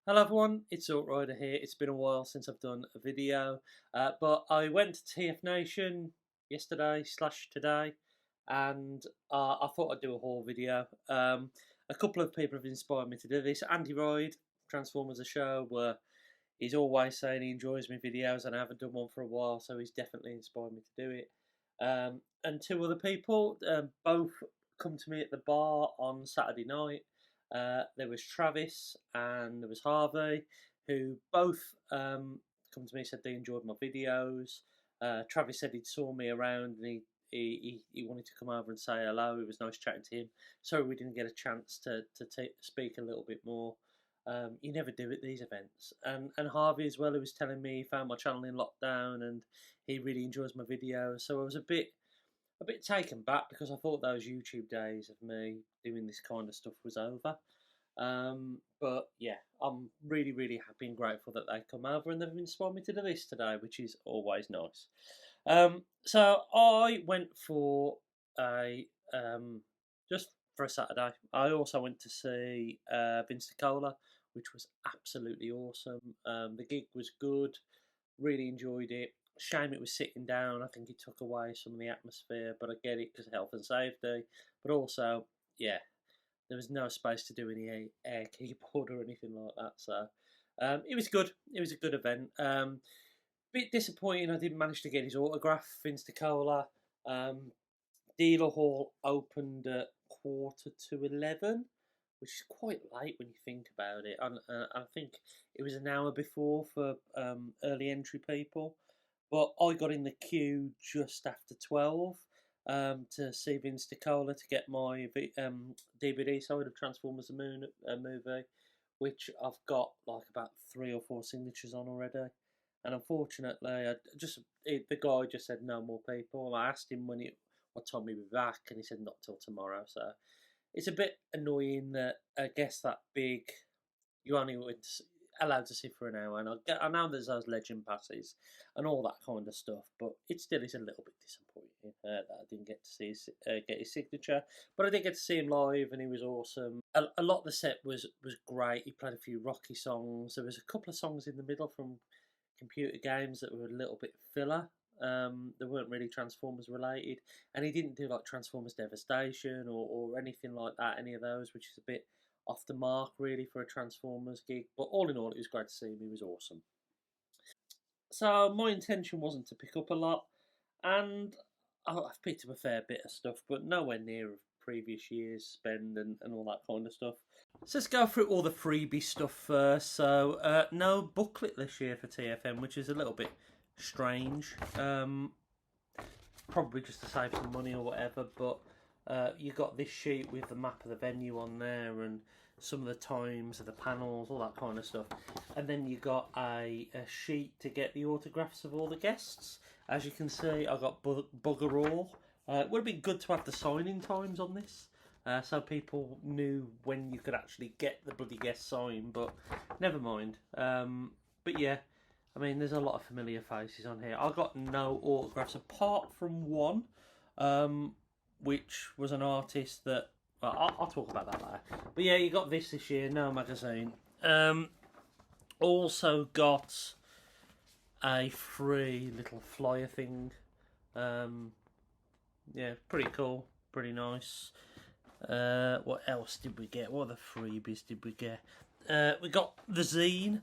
Hello everyone, it's Rider here. It's been a while since I've done a video, but I went to TFNation yesterday slash today, and I thought I'd do a haul video. A couple of people have inspired me to do this. Andy Ride, Transformers a show, where he's always saying he enjoys my videos, and I haven't done one for a while, so he's definitely inspired me to do it. And two other people, both come to me at the bar on Saturday night. There was Travis and there was Harvey, who both come to me and said they enjoyed my videos. Travis said he'd saw me around and he wanted to come over and say hello. It was nice chatting to him. Sorry we didn't get a chance to speak a little bit more. You never do at these events. And Harvey as well, who was telling me he found my channel in lockdown and he really enjoys my videos. So I was a bit taken back because I thought those YouTube days of me doing this kind of stuff was over. But yeah, I'm really happy and grateful that they come over and they've inspired me to do this today, which is always nice. So I went for a just for a Saturday. I also went to see Vince Nicola, which was absolutely awesome. The gig was good, really enjoyed it. Shame it was sitting down. I think it took away some of the atmosphere, but I get it because of health and safety. But also, yeah, there was no space to do any air keyboard or anything like that. So it was good. It was a good event. Bit disappointing I didn't manage to get his autograph, Vince Cola. Dealer Hall opened at 11:15, which is quite late when you think about it. And I think it was an hour before for early entry people. But I got in the queue just after 12 to see Vince DiCola to get my DVD side of Transformers the Moon movie, which I've got like about 3 or 4 signatures on already. And unfortunately, the guy just said no more people. I asked him what time he'd be back, and he said not till tomorrow. So it's a bit annoying that I guess that big you only allowed to sit for an hour, and I know there's those legend passes and all that kind of stuff, but it still is a little bit disappointing that I didn't get to get his signature. But I did get to see him live, and he was awesome. A lot of the set was great. He played a few Rocky songs. There was a couple of songs in the middle from computer games that were a little bit filler. They weren't really Transformers related, and he didn't do like Transformers Devastation or anything like that. Any of those, which is a bit off the mark really for a Transformers gig. But all in all, it was great to see him. He was awesome. So my intention wasn't to pick up a lot, and I've picked up a fair bit of stuff, but nowhere near of previous years' spend and all that kind of stuff. So let's go through all the freebie stuff first. So no booklet this year for TFN, which is a little bit strange. Probably just to save some money or whatever, but you got this sheet with the map of the venue on there and some of the times of the panels, all that kind of stuff. And then you got a sheet to get the autographs of all the guests. As you can see, I got bugger all. It would have been good to have the signing times on this. So people knew when you could actually get the bloody guest sign, but never mind. But yeah, I mean, there's a lot of familiar faces on here. I got no autographs apart from one, which was an artist that. Well, I'll talk about that later. But yeah, you got this year, no magazine. Also got a free little flyer thing. Yeah, pretty cool, pretty nice. What else did we get? What other freebies did we get? We got the zine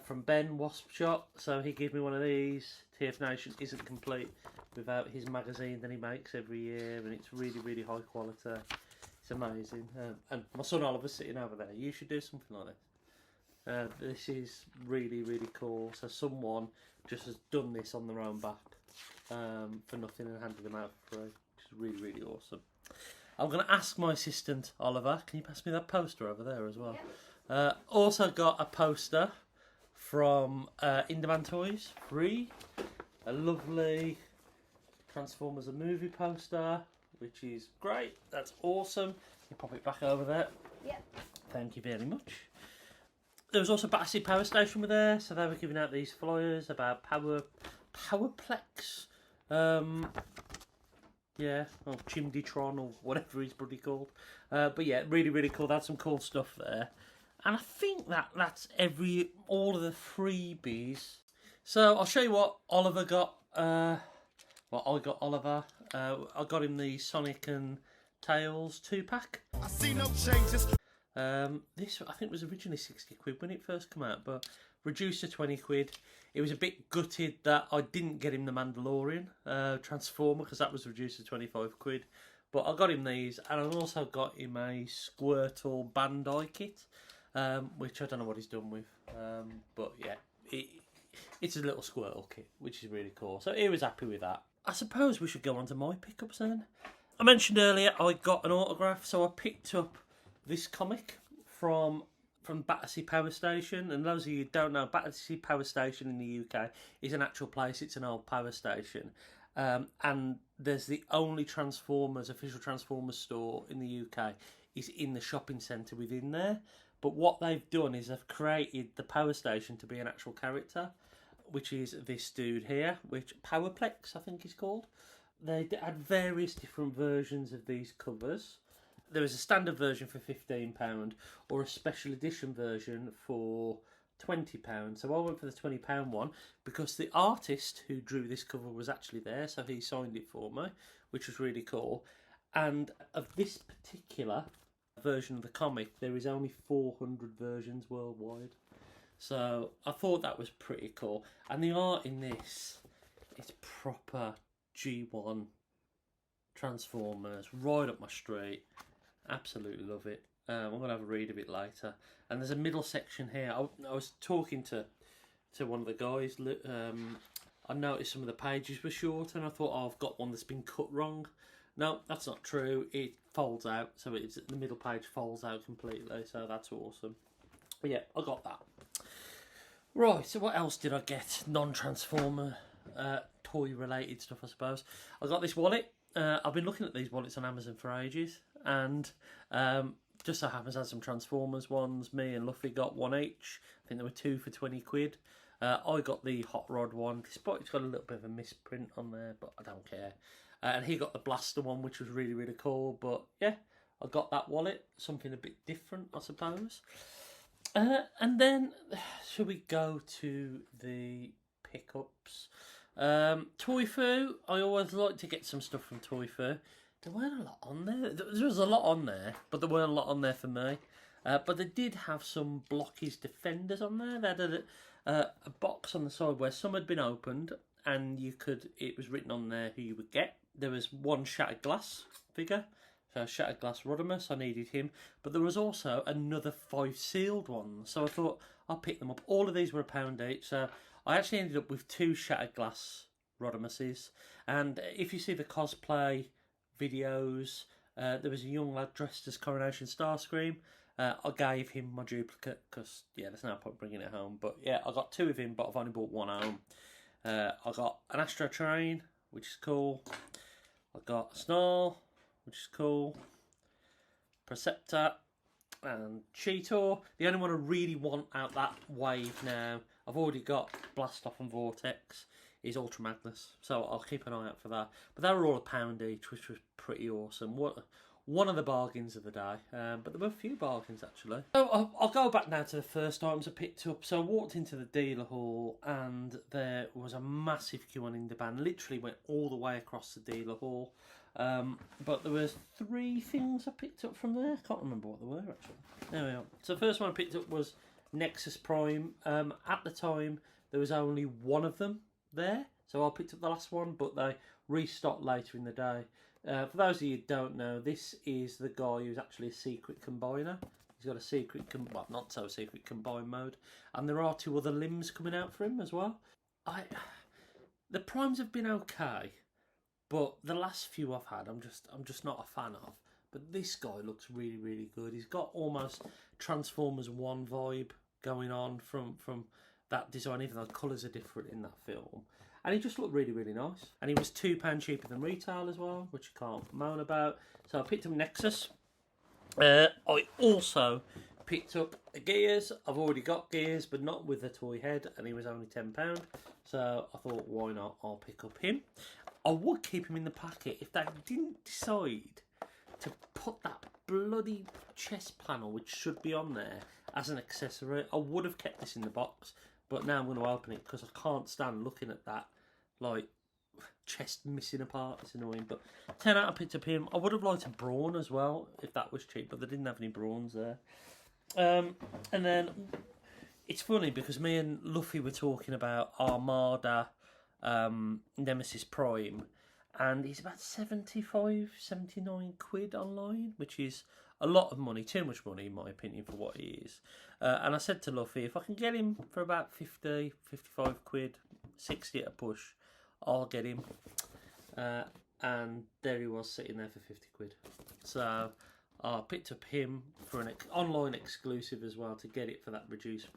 from Ben Wasp Shot. So he gave me one of these. TFNation isn't complete without his magazine that he makes every year, and it's really high quality. It's amazing. And my son Oliver's sitting over there. You should do something like this. This is really cool. So someone just has done this on their own back for nothing and handed them out for free, which is really awesome. I'm going to ask my assistant Oliver, can you pass me that poster over there as well? Also got a poster from Indemand Toys, free. A lovely Transformers the movie poster, which is great. That's awesome. You pop it back over there. Yep. Thank you very much. There was also Battersea Power Station were there, so they were giving out these flyers about Powerplex. Yeah, or Chimdytron or whatever he's bloody called. But yeah, really cool. They had some cool stuff there. And I think that's all of the freebies. So I'll show you what Oliver got. Well, I got Oliver. I got him the Sonic and Tails 2-pack. I see no changes. This I think was originally 60 quid when it first came out, but reduced to 20 quid. It was a bit gutted that I didn't get him the Mandalorian Transformer, because that was reduced to 25 quid. But I got him these, and I also got him a Squirtle Bandai kit, which I don't know what he's done with. But yeah, it's a little Squirtle kit, which is really cool. So he was happy with that. I suppose we should go on to my pickups then. I mentioned earlier I got an autograph, so I picked up this comic from Battersea Power Station. And those of you who don't know, Battersea Power Station in the UK is an actual place. It's an old power station. And there's the only official Transformers store in the UK is in the shopping centre within there. But what they've done is they've created the power station to be an actual character, which is this dude here, which Powerplex I think he's called. They had various different versions of these covers. There was a standard version for £15 or a special edition version for £20. So I went for the £20 one because the artist who drew this cover was actually there, so he signed it for me, which was really cool. And of this particular version of the comic, there is only 400 versions worldwide. So I thought that was pretty cool. And the art in this is proper G1 Transformers, right up my street. Absolutely love it. I'm going to have a read of it later. And there's a middle section here. I was talking to one of the guys. I noticed some of the pages were short, and I thought, oh, I've got one that's been cut wrong. No, that's not true. It folds out, so the middle page folds out completely, so that's awesome. But yeah, I got that. Right, so what else did I get? Non-Transformer, toy-related stuff, I suppose. I got this wallet. I've been looking at these wallets on Amazon for ages, and just so happens I had some Transformers ones. Me and Luffy got one each. I think there were 2 for 20 quid. I got the Hot Rod one, despite it's got a little bit of a misprint on there, but I don't care. And he got the Blaster one, which was really, really cool. But yeah, I got that wallet. Something a bit different, I suppose. And then, should we go to the pickups? Toy Foo. I always like to get some stuff from Toy Foo. There weren't a lot on there. There was a lot on there, but there weren't a lot on there for me. But they did have some Blockies Defenders on there. They had a box on the side where some had been opened, and it was written on there who you would get. There was one Shattered Glass figure. So Shattered Glass Rodimus, I needed him. But there was also another 5 sealed ones. So I thought I'll pick them up. All of these were £1 each. So I actually ended up with 2 Shattered Glass Rodimuses. And if you see the cosplay videos, there was a young lad dressed as Coronation Starscream. I gave him my duplicate because, yeah, there's no point bringing it home. But yeah, I got 2 of him, but I've only bought 1 home. I got an Astro Train, which is cool. I got a Snarl, which is cool. Perceptor and Cheetor. The only one I really want out that wave now, I've already got Blastoff and Vortex, is Ultra Magnus. So I'll keep an eye out for that. But they were all £1 each, which was pretty awesome. One of the bargains of the day. But there were a few bargains, actually. So I'll go back now to the first items I picked up. So I walked into the dealer hall, and there was a massive queue on Indieban. Literally went all the way across the dealer hall. But there was 3 things I picked up from there. I can't remember what they were, actually. There we are. So the first one I picked up was Nexus Prime. At the time, there was only one of them there. So I picked up the last one, but they restocked later in the day. For those of you who don't know, this is the guy who's actually a secret combiner. He's got a secret, well, not so secret combine mode. And there are 2 other limbs coming out for him as well. The primes have been okay, but the last few I've had, I'm just not a fan of. But this guy looks really, really good. He's got almost Transformers 1 vibe going on from that design, even though the colours are different in that film. And he just looked really, really nice. And he was £2 cheaper than retail as well, which you can't moan about. So I picked up Nexus. I also picked up Gears. I've already got Gears, but not with the toy head, and he was only £10. So I thought, why not? I'll pick up him. I would keep him in the packet if they didn't decide to put that bloody chest panel, which should be on there, as an accessory. I would have kept this in the box, but now I'm going to open it because I can't stand looking at that, like, chest missing apart. It's annoying, but 10 out, I picked up him. I would have liked a brawn as well if that was cheap, but they didn't have any brawns there. And then it's funny because me and Luffy were talking about Armada Nemesis Prime, and he's about 75, 79 quid online, which is a lot of money, too much money in my opinion for what he is. And I said to Luffy, if I can get him for about 50, 55 quid, 60 at a push, I'll get him. And there he was sitting there for 50 quid. So I picked up him for an online exclusive as well to get it for that reduced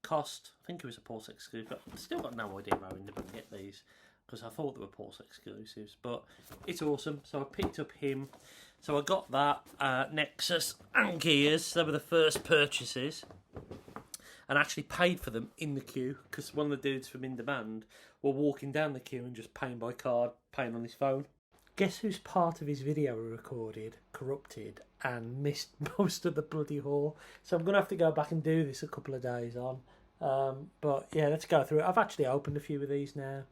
cost. I think it was a Pulse exclusive. I've still got no idea how I can get these because I thought they were Pulse exclusives, but it's awesome. So I picked up him. So I got that Nexus and Gears. They were the first purchases, and actually paid for them in the queue because one of the dudes from In Demand were walking down the queue and just paying by card, paying on his phone. Guess whose part of his video were recorded, corrupted, and missed most of the bloody haul? So I'm going to have to go back and do this a couple of days on. But yeah, let's go through it. I've actually opened a few of these now.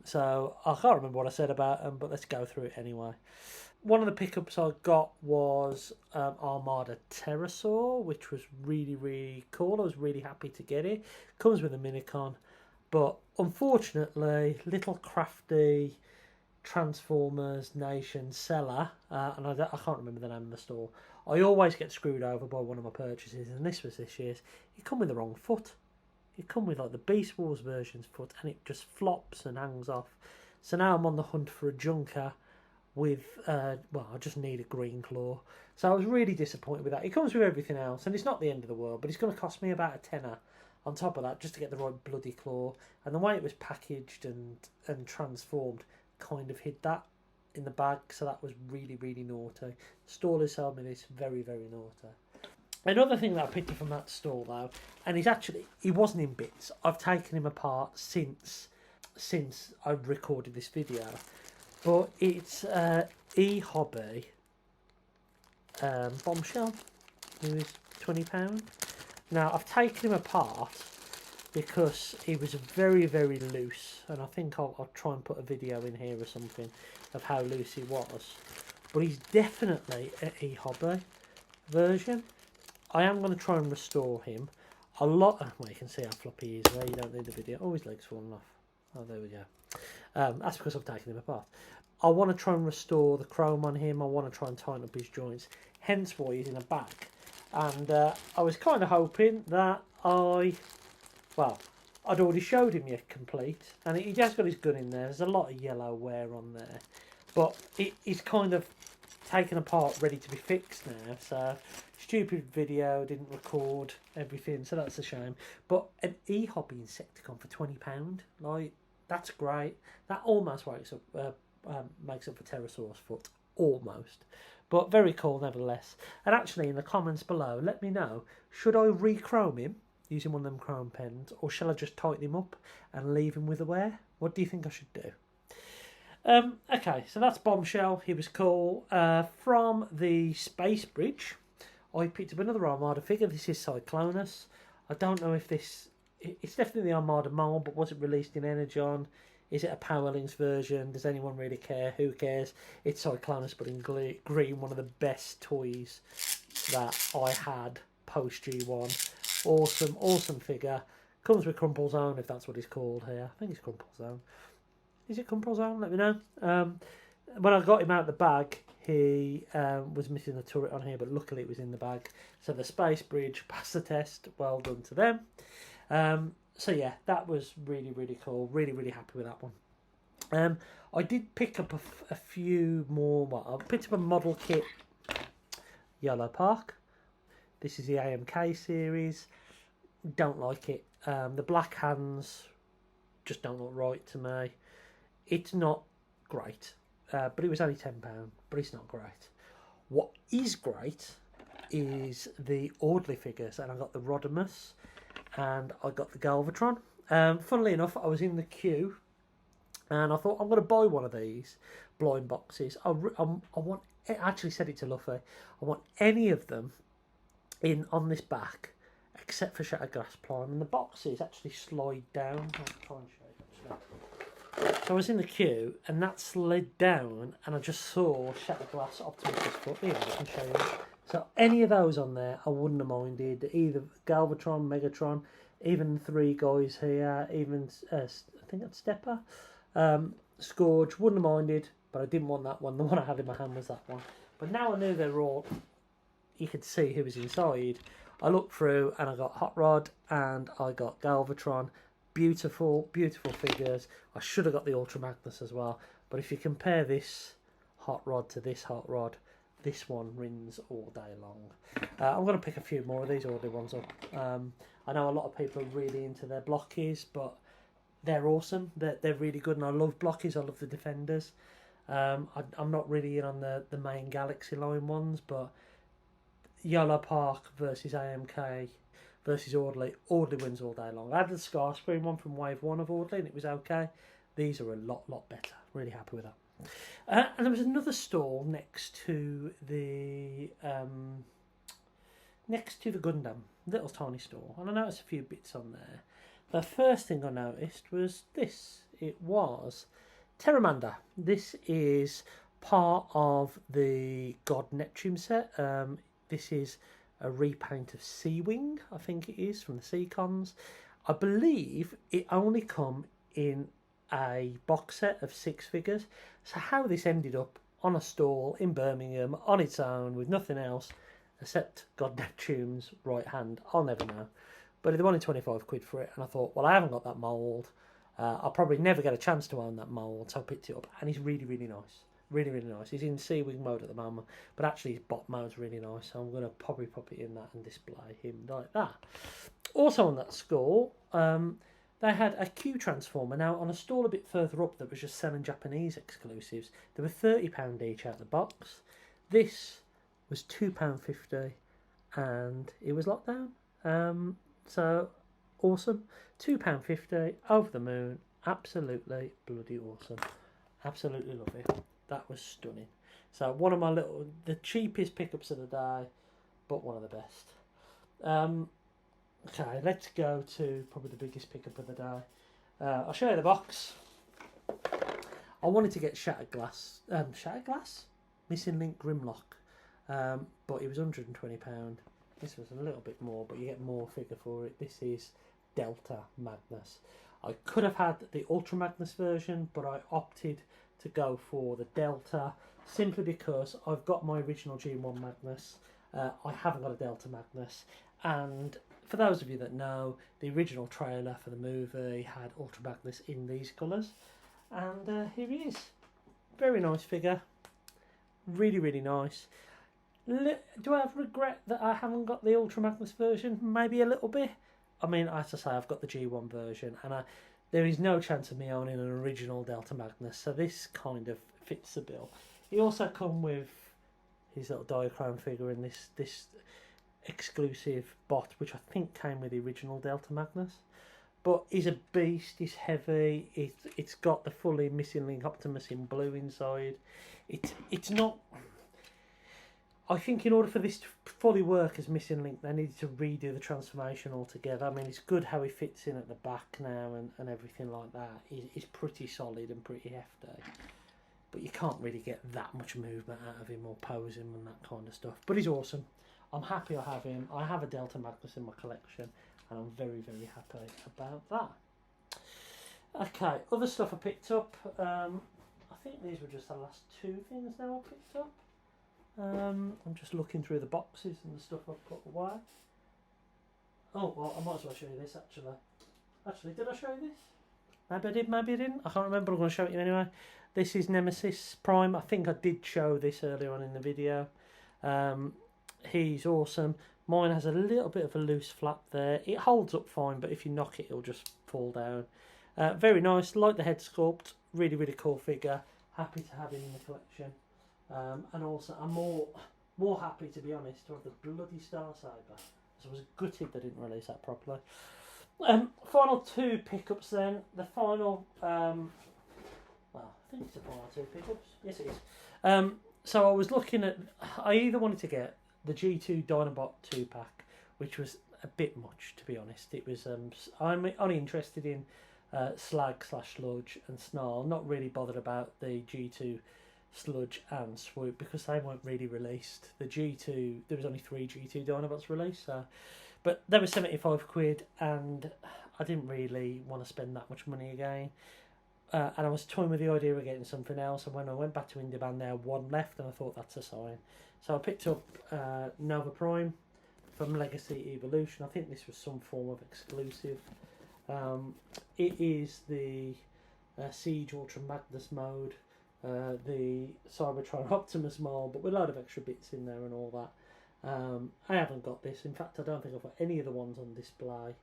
So I can't remember what I said about them, but let's go through it anyway. One of the pickups I got was Armada Pterosaur, which was really, really cool. I was really happy to get it. Comes with a Minicon, but unfortunately, little crafty Transformers Nation seller, and I can't remember the name of the store. I always get screwed over by one of my purchases, and this was this year's. It come with the wrong foot. It come with like the Beast Wars version's foot, and it just flops and hangs off. So now I'm on the hunt for a junker with, well, I just need a green claw. So I was really disappointed with that. It comes with everything else, and it's not the end of the world, but it's going to cost me about a tenner on top of that just to get the right bloody claw. And the way it was packaged and transformed kind of hid that in the bag, so that was really, really naughty. Stallers sold me this, very, very naughty. Another thing that I picked up from that store though, and he wasn't in bits. I've taken him apart since I've recorded this video, but it's e-hobby bombshell. It was £20. Now I've taken him apart because he was very, very loose, and I think I'll try and put a video in here or something of how loose he was. But he's definitely an e-hobby version. I am going to try and restore him. Well, you can see how floppy he is there. You don't need the video. Oh, his leg's fallen off. Oh, there we go. That's because I've taken him apart. I want to try and restore the chrome on him. I want to try and tighten up his joints. Hence why he's in a bag. And I was kind of hoping that I'd already showed him yet complete. And he just got his gun in there. There's a lot of yellow wear on there. But he's kind of taken apart, ready to be fixed now. So, stupid video, didn't record everything. So that's a shame. But an e-hobby Insecticon for £20, like, that's great. That almost makes up for Pterosaur's foot. Almost. But very cool nevertheless. And actually in the comments below, let me know, should I re-chrome him using one of them chrome pens, or shall I just tighten him up and leave him with the wear? What do you think I should do? Okay, so that's Bombshell. He was cool. From the Space Bridge, I picked up another Armada figure. This is Cyclonus. I don't know if it's definitely the Armada mold, but was it released in Energon? Is it a Powerlings version? Does anyone really care? Who cares? It's Cyclonus, but in green. One of the best toys that I had post G1. Awesome, awesome figure. Comes with Crumple Zone, if that's what he's called here. I think it's Crumple Zone. Is it Crumple Zone? Let me know. When I got him out of the bag, he was missing the turret on here, but luckily it was in the bag. So the Space Bridge passed the test. Well done to them. So yeah, that was really, really cool. Really, really happy with that one. I did pick up a few more. Well, I picked up a model kit, Yellow Park. This is the AMK series. Don't like it. The black hands just don't look right to me. It's not great, but it was only £10, but it's not great. What is great is the Audley figures, and I got the Rodimus and I got the Galvatron. Funnily enough, I was in the queue and I thought, I'm going to buy one of these blind boxes. I actually said it to Luffy, I want any of them in on this back, except for shattered glass prime, and the boxes actually slide down. I'll try and show you actually. So I was in the queue, and that slid down, and I just saw shattered glass Optimus' foot. Here, I can show you. So any of those on there, I wouldn't have minded. Either Galvatron, Megatron, even 3 guys here, even I think that's Stepper, Scourge, wouldn't have minded. But I didn't want that one. The one I had in my hand was that one. But now I knew they were all, you could see who was inside. I looked through and I got Hot Rod and I got Galvatron. Beautiful, beautiful figures. I should have got the Ultra Magnus as well. But if you compare this Hot Rod to this Hot Rod, this one rings all day long. I'm going to pick a few more of these order ones up. I know a lot of people are really into their blockies, but they're awesome. They're really good, and I love blockies. I love the Defenders. I'm not really in on the main Galaxy line ones, but Yellow Park versus AMK versus Audley wins all day long. I had the Starscream one from Wave 1 of Audley and it was okay. These are a lot better. Really happy with that. And there was another stall next to the Gundam, little tiny stall, and I noticed a few bits on there. The first thing I noticed was this. It was Terramander. This is part of the God Neptune set. This is a repaint of Sea Wing, I think it is, from the Seacons. I believe it only come in a box set of 6 figures. So how this ended up on a stall in Birmingham on its own with nothing else except God Neptune's right hand, I'll never know. But they wanted 25 quid for it, and I thought, well, I haven't got that mould. I'll probably never get a chance to own that mould, so I picked it up, and he's really nice. Really nice. He's in Sea Wing mode at the moment, but actually his bot mode's really nice, so I'm going to probably pop it in that and display him like that. Also on that stall, they had a Q Transformer. Now, on a stall a bit further up that was just selling Japanese exclusives, they were £30 each out of the box. This was £2.50, and it was lockdown. So, awesome. £2.50, over the moon, absolutely bloody awesome. Absolutely love it. That was stunning. So one of my the cheapest pickups of the day, but one of the best. Okay, let's go to probably the biggest pickup of the day. I'll show you the box. I wanted to get Shattered Glass? Missing Link Grimlock. But it was £120. This was a little bit more, but you get more figure for it. This is Delta Magnus. I could have had the Ultra Magnus version, but I opted to go for the Delta simply because I've got my original G1 Magnus. I haven't got a Delta Magnus, and for those of you that know, the original trailer for the movie had Ultra Magnus in these colours, and here he is. Very nice figure, really nice. Do I have regret that I haven't got the Ultra Magnus version? Maybe a little bit. I mean, as I say, I've got the G1 version, and there is no chance of me owning an original Delta Magnus, so this kind of fits the bill. He also come with his little diachrome figure in this exclusive bot, which I think came with the original Delta Magnus. But he's a beast, he's heavy, it's got the fully Missing Link Optimus in blue inside. It's not... I think in order for this to fully work as Missing Link, they needed to redo the transformation altogether. I mean, it's good how he fits in at the back now and everything like that. He's pretty solid and pretty hefty. But you can't really get that much movement out of him or posing and that kind of stuff. But he's awesome. I'm happy I have him. I have a Delta Magnus in my collection, and I'm very happy about that. Okay, other stuff I picked up. I think these were just the last 2 things now I picked up. I'm just looking through the boxes and the stuff I've put away. Oh, well, I might as well show you this, actually. Actually, did I show you this? Maybe I did, maybe I didn't. I can't remember. I'm going to show it you anyway. This is Nemesis Prime. I think I did show this earlier on in the video. He's awesome. Mine has a little bit of a loose flap there. It holds up fine, but if you knock it, it'll just fall down. Very nice. Like the head sculpt. Really cool figure. Happy to have him in the collection. And also, I'm more happy, to be honest, to have the bloody Star Saber. So I was gutted they didn't release that properly. Final 2 pickups then. The final, well, I think it's the final 2 pickups. Yes, it is. So I was looking at, I either wanted to get the G2 Dinobot 2-pack, which was a bit much, to be honest. It was I'm only interested in Slag / Sludge and Snarl. Not really bothered about the G2 Sludge and Swoop because they weren't really released. The G2, there was only 3 G2 Dinobots released, so, but they were 75 quid, and I didn't really want to spend that much money again. And I was toying with the idea of getting something else, and when I went back to Indie Band, there had one left, and I thought that's a sign. So I picked up Nova Prime from Legacy Evolution. I think this was some form of exclusive. It is the Siege Ultra Magnus mode, the Cybertron Optimus mold, but with a load of extra bits in there and all that. I haven't got this. In fact, I don't think I've got any of the ones on display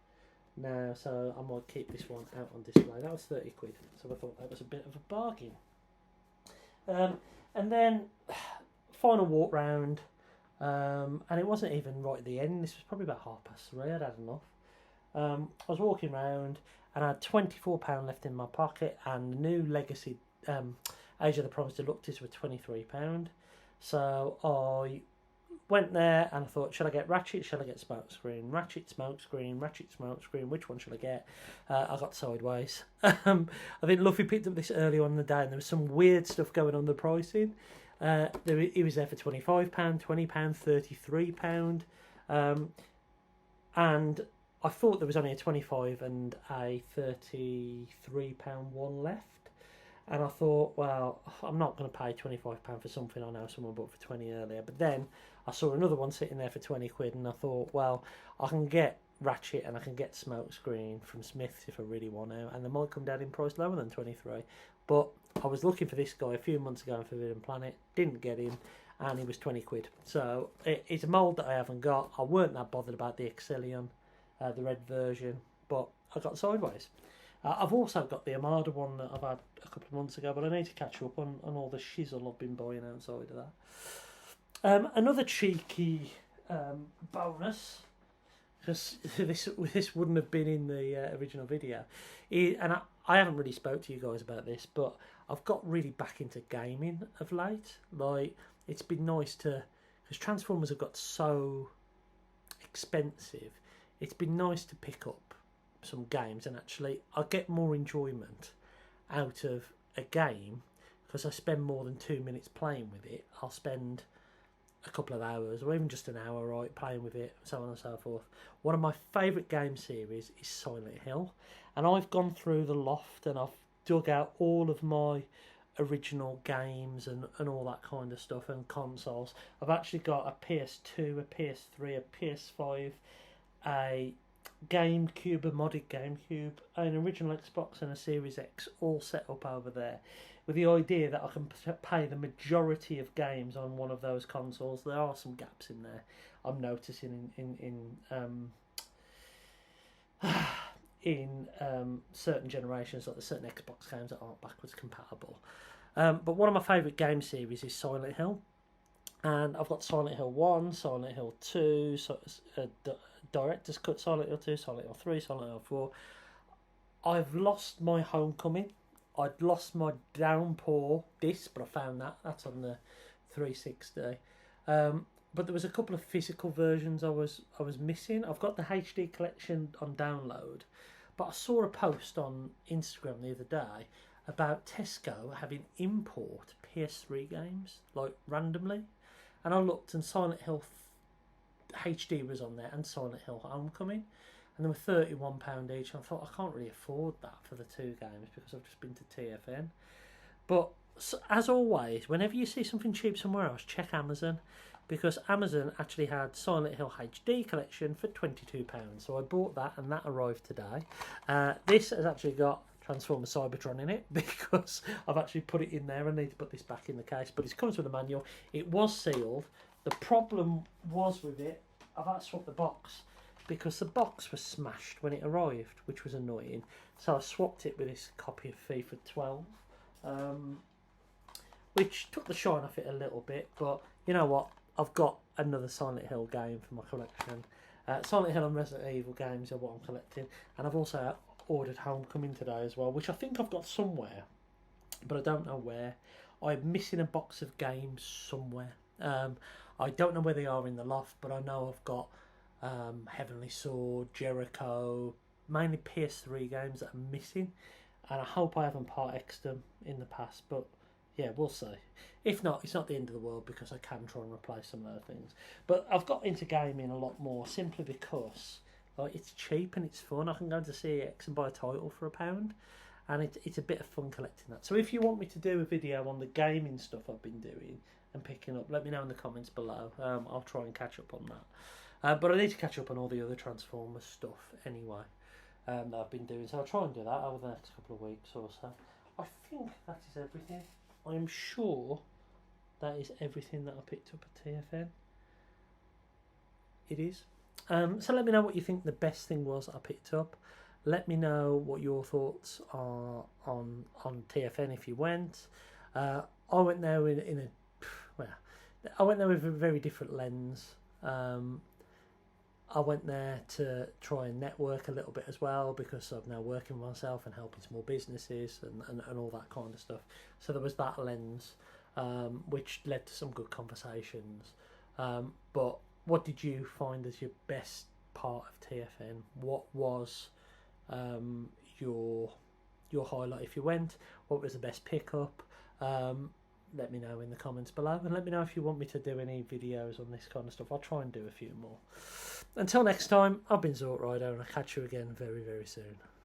now, so I might keep this one out on display. That was 30 quid, so I thought that was a bit of a bargain. And then final walk round, and it wasn't even right at the end. This was probably about 3:30. I'd had enough. I was walking around and I had £24 left in my pocket, and the new Legacy Age of the Promised Deluxes were £23. So I went there and I thought, should I get Ratchet? Shall I get Smokescreen? Ratchet, Smokescreen, Ratchet, Smokescreen. Which one should I get? I got Sideways. I think Luffy picked up this early on in the day, and there was some weird stuff going on the pricing. He was there for £25, £20, £33, and I thought there was only a £25 and a £33 one left. And I thought, well, I'm not going to pay £25 for something I know someone bought for 20 earlier. But then I saw another one sitting there for 20 quid, and I thought, well, I can get Ratchet and I can get Smokescreen from Smith's if I really want to, and they might come down in price lower than 23. But I was looking for this guy a few months ago on Forbidden Planet, didn't get him, and he was 20 quid. So it's a mould that I haven't got. I weren't that bothered about the Excellion, the red version, but I got Sideways. I've also got the Armada one that I've had a couple of months ago, but I need to catch up on all the shizzle I've been buying outside of that. Another cheeky bonus, because this wouldn't have been in the original video, and I haven't really spoke to you guys about this, but I've got really back into gaming of late. Like, it's been nice to, because Transformers have got so expensive, it's been nice to pick up some games, and actually I get more enjoyment out of a game because I spend more than 2 minutes playing with it. I'll spend a couple of hours or even just an hour, right, playing with it, so on and so forth. One of my favourite game series is Silent Hill, and I've gone through the loft and I've dug out all of my original games and all that kind of stuff, and consoles. I've actually got a PS2, a PS3, a PS5, a GameCube, a modded GameCube, an original Xbox and a Series X all set up over there, with the idea that I can play the majority of games on one of those consoles. There are some gaps in there I'm noticing in certain generations, like the certain Xbox games that aren't backwards compatible. But one of my favourite game series is Silent Hill, and I've got Silent Hill 1, Silent Hill 2, Director's Cut, Silent Hill 2, Silent Hill 3, Silent Hill 4. I've lost my Homecoming. I'd lost my Downpour disc, but I found that's on the 360. But there was a couple of physical versions I was missing. I've got the HD collection on download, but I saw a post on Instagram the other day about Tesco having import PS3 games, like randomly, and I looked and Silent Hill HD was on there and Silent Hill Homecoming, and they were £31 each. I thought, I can't really afford that for the two games because I've just been to TFN. But as always, whenever you see something cheap somewhere else, check Amazon, because Amazon actually had Silent Hill HD collection for £22. So I bought that, and that arrived today. This has actually got Transformer Cybertron in it because I've actually put it in there. I need to put this back in the case, but it comes with a manual. It was sealed. The problem was with it, I've had to swap the box because the box was smashed when it arrived, which was annoying. So I swapped it with this copy of FIFA 12, which took the shine off it a little bit. But you know what? I've got another Silent Hill game for my collection. Silent Hill and Resident Evil games are what I'm collecting, and I've also ordered Homecoming today as well, which I think I've got somewhere, but I don't know where. I'm missing a box of games somewhere. I don't know where they are in the loft, but I know I've got Heavenly Sword, Jericho, mainly PS3 games that are missing, and I hope I haven't part X'd them in the past, but yeah, we'll see. If not, it's not the end of the world because I can try and replace some of those things. But I've got into gaming a lot more simply because like it's cheap and it's fun. I can go to CEX and buy a title for £1, and it's a bit of fun collecting that. So if you want me to do a video on the gaming stuff I've been doing and picking up, let me know in the comments below. I'll try and catch up on that. But I need to catch up on all the other Transformers stuff anyway that I've been doing. So I'll try and do that over the next couple of weeks or so. I think that is everything. I am sure that is everything that I picked up at TFN. It is. So let me know what you think the best thing was I picked up. Let me know what your thoughts are on TFN if you went. I went there I went there with a very different lens. I went there to try and network a little bit as well because I'm now working with myself and helping small businesses and all that kind of stuff. So there was that lens, which led to some good conversations. But what did you find as your best part of TFN? What was your highlight if you went? What was the best pickup? Let me know in the comments below, and let me know if you want me to do any videos on this kind of stuff. I'll try and do a few more. Until next time, I've been Zort Rider, and I'll catch you again very, very soon.